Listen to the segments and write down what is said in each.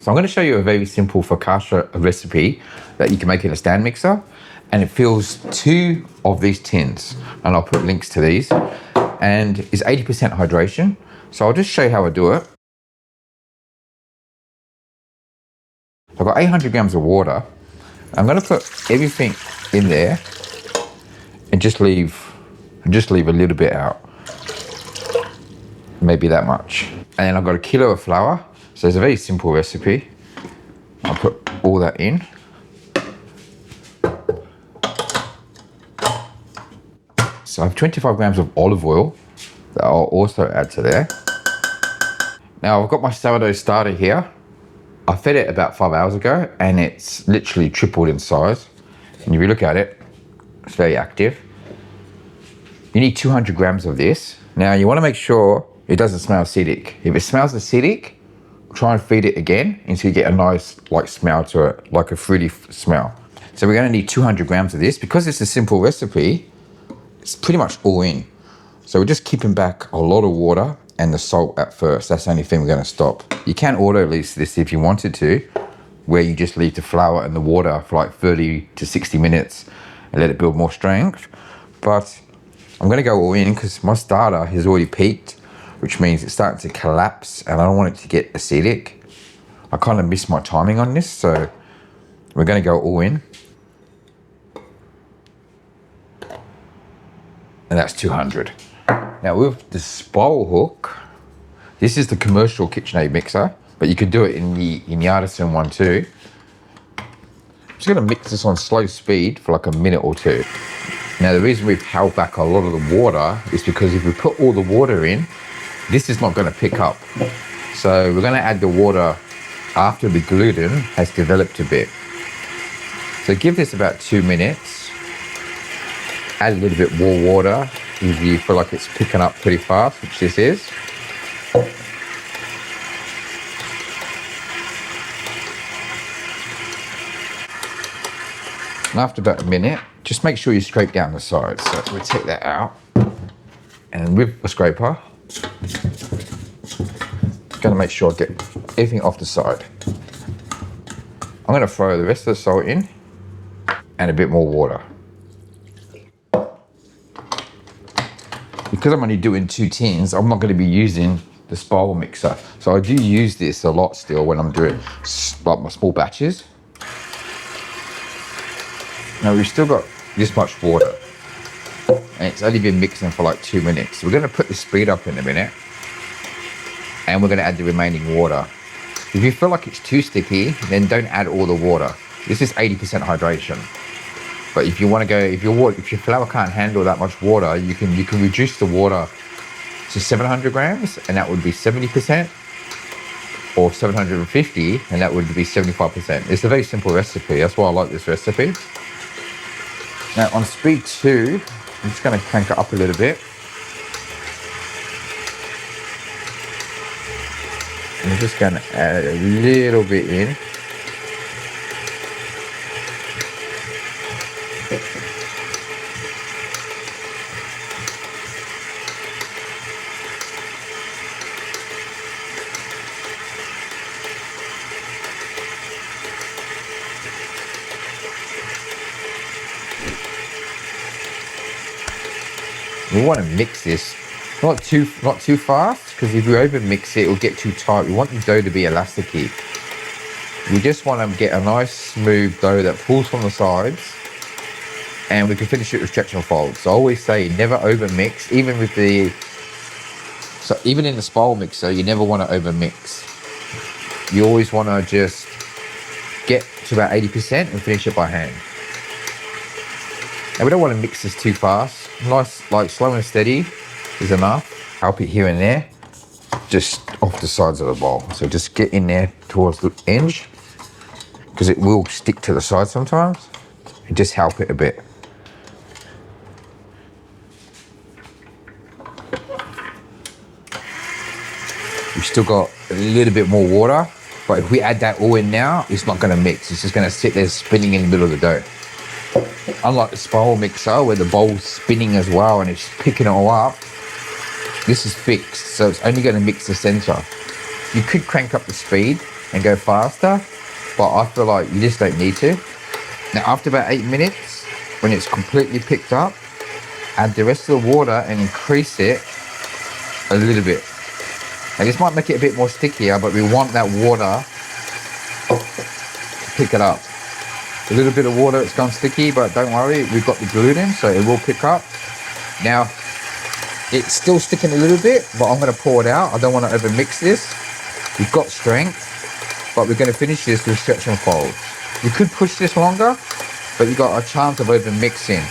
So I'm going to show you a very simple focaccia recipe that you can make in a stand mixer, and it fills 2 of these tins, and I'll put links to these, and it's 80% hydration. So I'll just show you how I do it. I've got 800 grams of water. I'm going to put everything in there and just leave a little bit out, maybe that much. And then I've got 1 kilo of flour. So it's a very simple recipe. I'll put all that in. So I have 25 grams of olive oil that I'll also add to there. Now I've got my sourdough starter here. I fed it about 5 hours ago and it's literally tripled in size. And if you look at it, it's very active. You need 200 grams of this. Now you want to make sure it doesn't smell acidic. If it smells acidic, try and feed it again until you get a nice smell to it, like a fruity smell. So we're going to need 200 grams of this. Because it's a simple recipe, it's pretty much all in. So we're just keeping back a lot of water and the salt at first. That's the only thing we're going to stop. You can auto release this if you wanted to, where you just leave the flour and the water for like 30 to 60 minutes and let it build more strength. But I'm going to go all in because my starter has already peaked, which means it's starting to collapse and I don't want it to get acidic. I kind of missed my timing on this, so we're going to go all in. And that's 200. Now with the spiral hook, this is the commercial KitchenAid mixer, but you could do it in the artisan one too. I'm just going to mix this on slow speed for like a minute or two. Now the reason we've held back a lot of the water is because if we put all the water in, this is not going to pick up. So we're going to add the water after the gluten has developed a bit. So give this about 2 minutes. Add a little bit more water if you feel like it's picking up pretty fast, which this is. And after about a minute, just make sure you scrape down the sides. So we'll take that out. And with a scraper, going to make sure I get everything off the side. I'm going to throw the rest of the salt in and a bit more water. Because I'm only doing 2 tins, I'm not going to be using the spiral mixer. So I do use this a lot still when I'm doing like my small batches. Now we've still got this much water and it's only been mixing for like 2 minutes. So we're going to put the speed up in a minute. And we're going to add the remaining water. If you feel like it's too sticky, then don't add all the water. This is 80% hydration. But if you want to go, if your flour can't handle that much water, you can reduce the water to 700 grams, and that would be 70%, or 750, and that would be 75%. It's a very simple recipe. That's why I like this recipe. Now on speed 2, I'm just going to crank it up a little bit. I'm just going to add a little bit in. We want to mix this not too fast, because if you over mix it, it'll get too tight. We want the dough to be elasticy. We just want to get a nice smooth dough that pulls from the sides, and we can finish it with stretch and fold. So I always say never over mix, even in the spiral mixer, you never want to over mix. You always want to just get to about 80% and finish it by hand. And we don't want to mix this too fast. Nice, like slow and steady is enough. Help it here and there, just off the sides of the bowl. So just get in there towards the edge, because it will stick to the side sometimes, and just help it a bit. We've still got a little bit more water, but if we add that all in now, it's not going to mix. It's just going to sit there spinning in the middle of the dough. Unlike the spiral mixer, where the bowl's spinning as well and it's picking it all up, this is fixed, so it's only going to mix the center. You could crank up the speed, and go faster, but I feel like you just don't need to. Now after about 8 minutes, when it's completely picked up, add the rest of the water and increase it a little bit. Now this might make it a bit more stickier, but we want that water to pick it up. A little bit of water, it's gone sticky, but don't worry, we've got the gluten, so it will pick up. Now, it's still sticking a little bit, but I'm gonna pour it out. I don't wanna over mix this. We've got strength, but we're gonna finish this with stretch and fold. You could push this longer, but you got a chance of over mixing.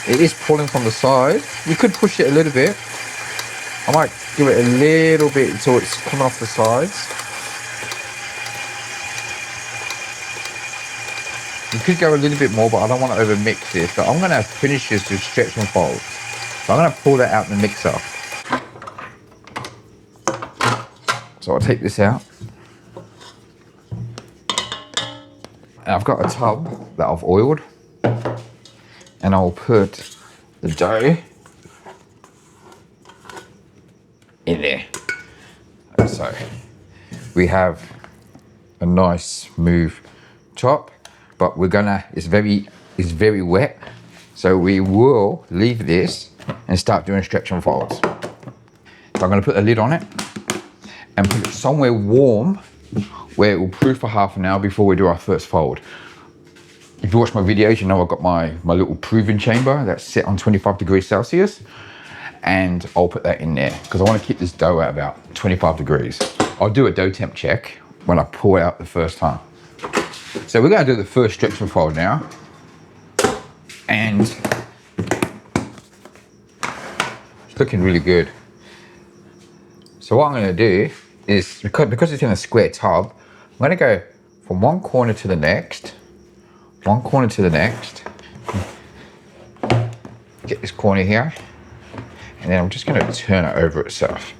It is pulling from the side. You could push it a little bit. I might give it a little bit until it's coming off the sides. You could go a little bit more, but I don't want to over mix this. So I'm going to finish this with stretch and fold. So I'm going to pull that out in the mixer. So I'll take this out. And I've got a tub that I've oiled. And I'll put the dough in there. So we have a nice smooth top. But we're gonna, it's very wet. So we will leave this and start doing stretch and folds. So I'm gonna put a lid on it and put it somewhere warm where it will proof for half an hour before we do our first fold. If you watch my videos, you know I've got my little proving chamber that's set on 25 degrees Celsius. And I'll put that in there because I wanna keep this dough at about 25 degrees. I'll do a dough temp check when I pour it out the first time. So we're going to do the first stretch and fold now, and it's looking really good. So what I'm going to do is, because it's in a square tub, I'm going to go from one corner to the next, get this corner here, and then I'm just going to turn it over itself.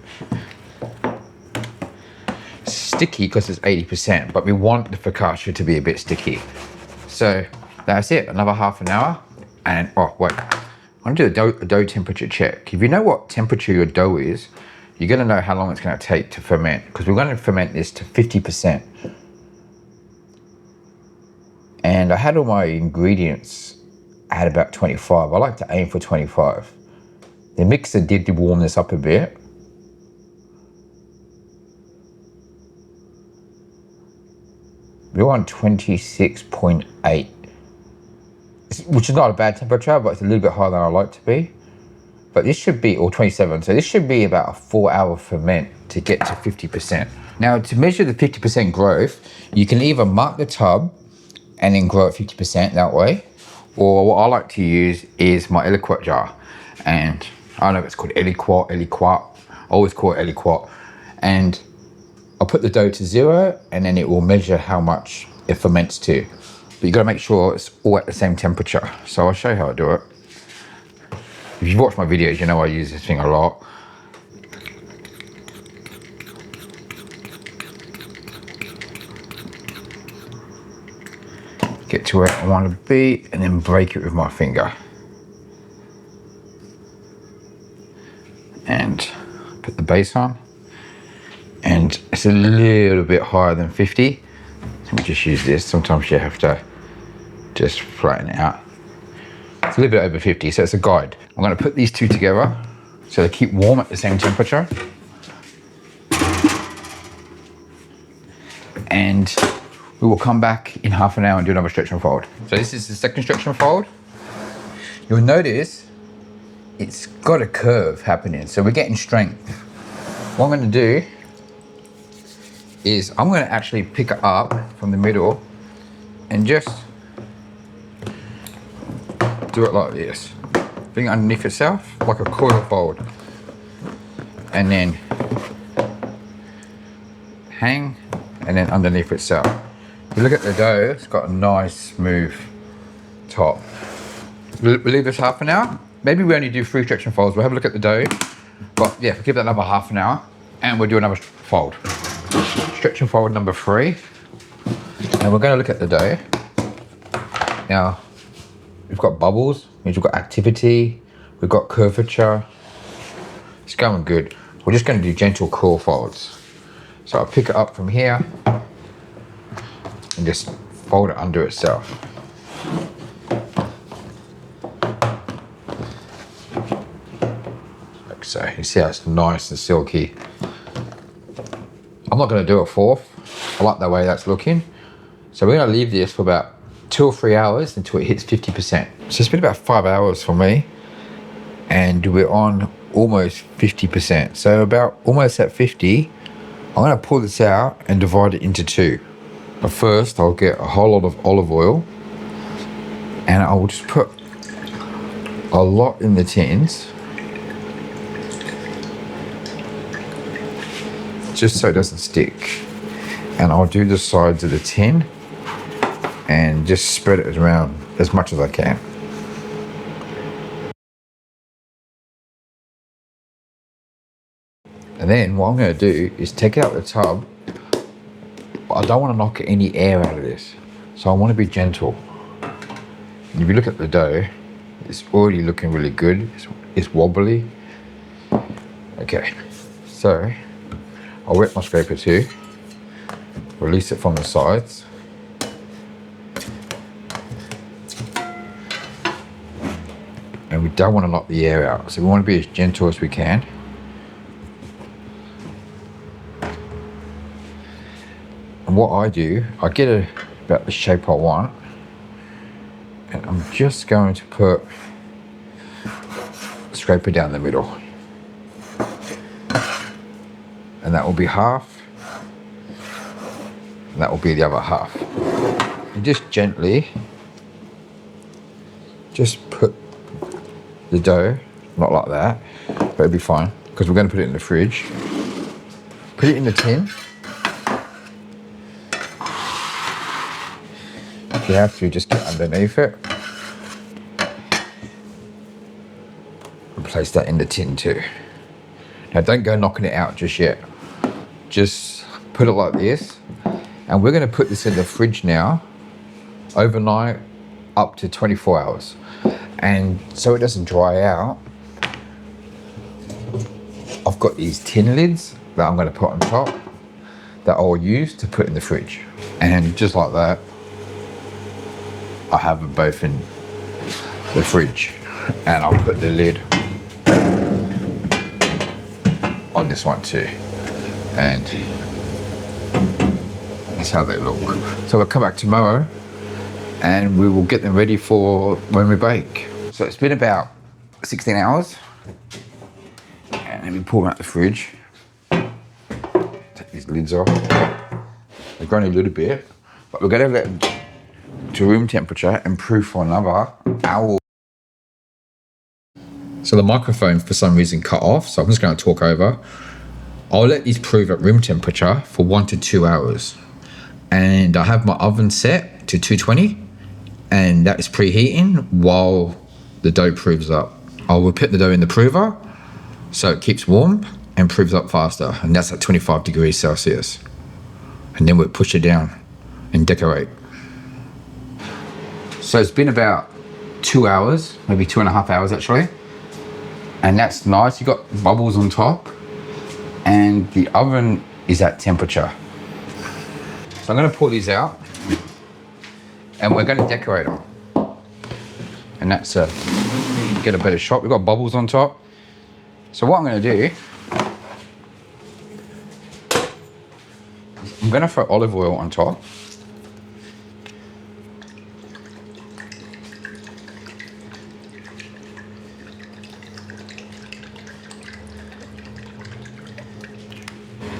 Sticky because it's 80%, but we want the focaccia to be a bit sticky. So that's it, another half an hour. And oh wait, I'm gonna do a dough temperature check. If you know what temperature your dough is, you're gonna know how long it's gonna take to ferment, because we're gonna ferment this to 50%. And I had all my ingredients at about 25. I like to aim for 25. The mixer did warm this up a bit. We're on 26.8, which is not a bad temperature, but it's a little bit higher than I like to be. But this should be, or 27, so this should be about a 4-hour ferment to get to 50%. Now, to measure the 50% growth, you can either mark the tub and then grow at 50% that way, or what I like to use is my Aliquot jar. And I don't know if it's called Aliquot, I always call it Aliquot. And I'll put the dough to 0 and then it will measure how much it ferments to. But you gotta make sure it's all at the same temperature. So I'll show you how I do it. If you've watched my videos, you know I use this thing a lot. Get to where I want to be and then break it with my finger. And put the base on. And it's a little bit higher than 50. Let me just use this. Sometimes you have to just flatten it out. It's a little bit over 50, so it's a guide. I'm gonna put these two together so they keep warm at the same temperature. And we will come back in half an hour and do another stretch and fold. So this is the second stretch and fold. You'll notice it's got a curve happening, so we're getting strength. What I'm gonna do is I'm gonna actually pick it up from the middle and just do it like this. Bring it underneath itself, like a coil fold. And then hang, and then underneath itself. If you look at the dough, it's got a nice smooth top. We'll leave this half an hour. Maybe we only do 3 stretch and folds. We'll have a look at the dough. But yeah, we'll give that another half an hour and we'll do another fold. Stretch and fold number 3. And we're gonna look at the dough. Now, we've got bubbles, means we've got activity, we've got curvature. It's going good. We're just gonna do gentle curl folds. So I'll pick it up from here and just fold it under itself. Like so. You see how it's nice and silky. I'm not going to do a fourth. I like the way that's looking. So we're going to leave this for about 2 or 3 hours until it hits 50%. So it's been about 5 hours for me, and we're on almost 50%. So about almost at 50, I'm going to pull this out and divide it into 2. But first, I'll get a whole lot of olive oil, and I will just put a lot in the tins, just so it doesn't stick. And I'll do the sides of the tin and just spread it around as much as I can. And then what I'm going to do is take out the tub, but I don't want to knock any air out of this. So I want to be gentle. And if you look at the dough, it's already looking really good. It's wobbly. Okay, so I'll wet my scraper too. Release it from the sides. And we don't want to knock the air out, so we want to be as gentle as we can. And what I do, I get about the shape I want, and I'm just going to put the scraper down the middle. And that will be half, and that will be the other half. And just gently, just put the dough, not like that, but it'll be fine, because we're going to put it in the fridge. Put it in the tin. If you have to, just get underneath it. And place that in the tin too. Now don't go knocking it out just yet. Just put it like this. And we're going to put this in the fridge now, overnight, up to 24 hours. And so it doesn't dry out, I've got these tin lids that I'm going to put on top that I'll use to put in the fridge. And just like that, I have them both in the fridge. And I'll put the lid on this one too. And that's how they look. So we'll come back tomorrow and we will get them ready for when we bake. So it's been about 16 hours. And let me pull them out the fridge. Take these lids off. They've grown a little bit, but we're going to let them to room temperature and proof for another hour. So the microphone for some reason cut off, so I'm just going to talk over. I'll let these prove at room temperature for 1 to 2 hours. And I have my oven set to 220, and that is preheating while the dough proves up. I will put the dough in the prover so it keeps warm and proves up faster, and that's at 25 degrees Celsius. And then we'll push it down and decorate. So it's been about 2 hours, maybe 2.5 hours actually. And that's nice, you got bubbles on top and the oven is at temperature. So I'm gonna pull these out and we're gonna decorate them. And that's get a better shot. We've got bubbles on top. So what I'm gonna do, I'm gonna throw olive oil on top.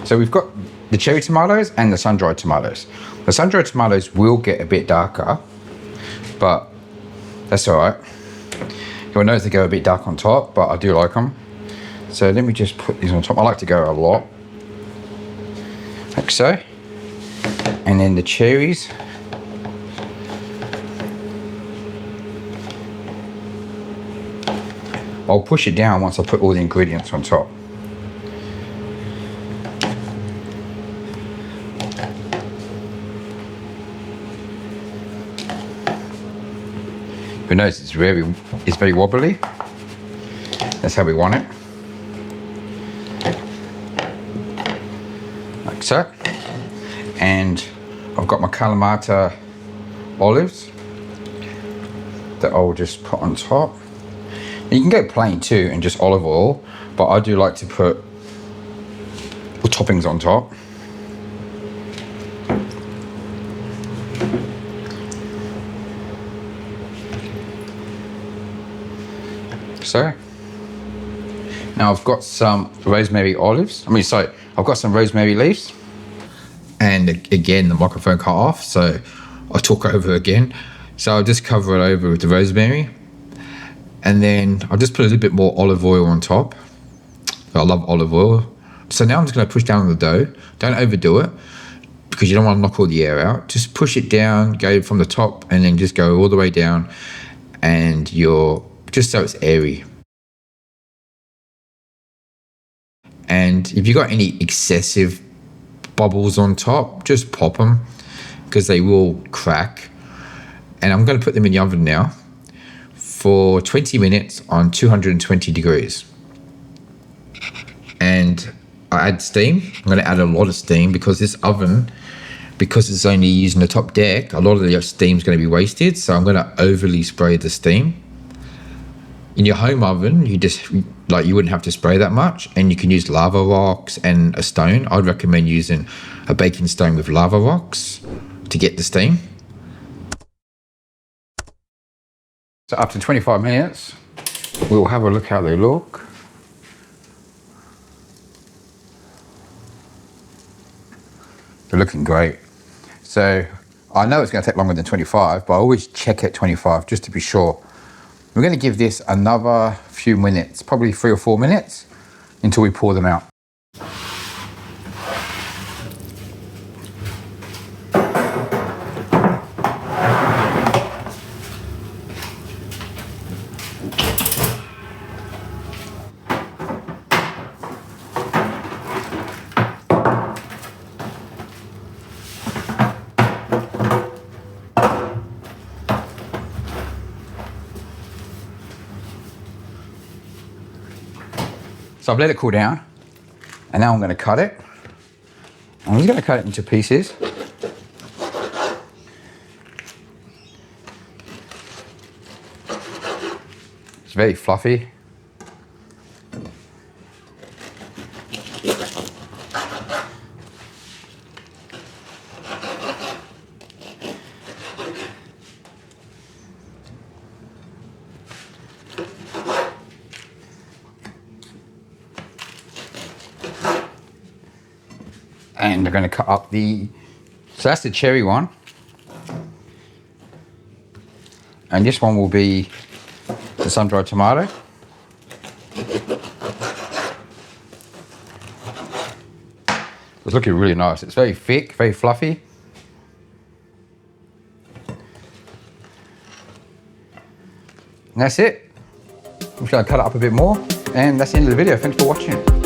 So we've got the cherry tomatoes and the sun-dried tomatoes. The sun-dried tomatoes will get a bit darker, but that's all right. You'll notice they go a bit dark on top, but I do like them. So let me just put these on top. I like to go a lot, like so. And then the cherries. I'll push it down once I put all the ingredients on top. You'll notice it's very wobbly. That's how we want it. Like so. And I've got got my Kalamata olives that I'll just put on top. And you can go plain too and just olive oil, but I do like to put the toppings on top. So now I've got some rosemary olives. I've got some rosemary leaves. And again, the microphone cut off, so I talk over again. So I'll just cover it over with the rosemary. And then I'll just put a little bit more olive oil on top. I love olive oil. So now I'm just gonna push down on the dough. Don't overdo it because you don't want to knock all the air out. Just push it down, go from the top, and then just go all the way down, and just so it's airy. And if you've got any excessive bubbles on top, just pop them because they will crack. And I'm going to put them in the oven now for 20 minutes on 220 degrees. And I add steam. I'm going to add a lot of steam because this oven, because it's only using the top deck, a lot of the steam is going to be wasted. So I'm going to overly spray the steam. In your home oven, you wouldn't have to spray that much, and you can use lava rocks and a stone. I'd recommend using a baking stone with lava rocks to get the steam. So after 25 minutes, we'll have a look how they look. They're looking great. So I know it's going to take longer than 25, but I always check at 25 just to be sure. We're going to give this another few minutes, probably 3 or 4 minutes, until we pour them out. So I've let it cool down, and now I'm going to cut it. I'm just going to cut it into pieces. It's very fluffy. And they're going to cut up so that's the cherry one. And this one will be the sun-dried tomato. It's looking really nice. It's very thick, very fluffy. And that's it. I'm just going to cut it up a bit more, and that's the end of the video. Thanks for watching.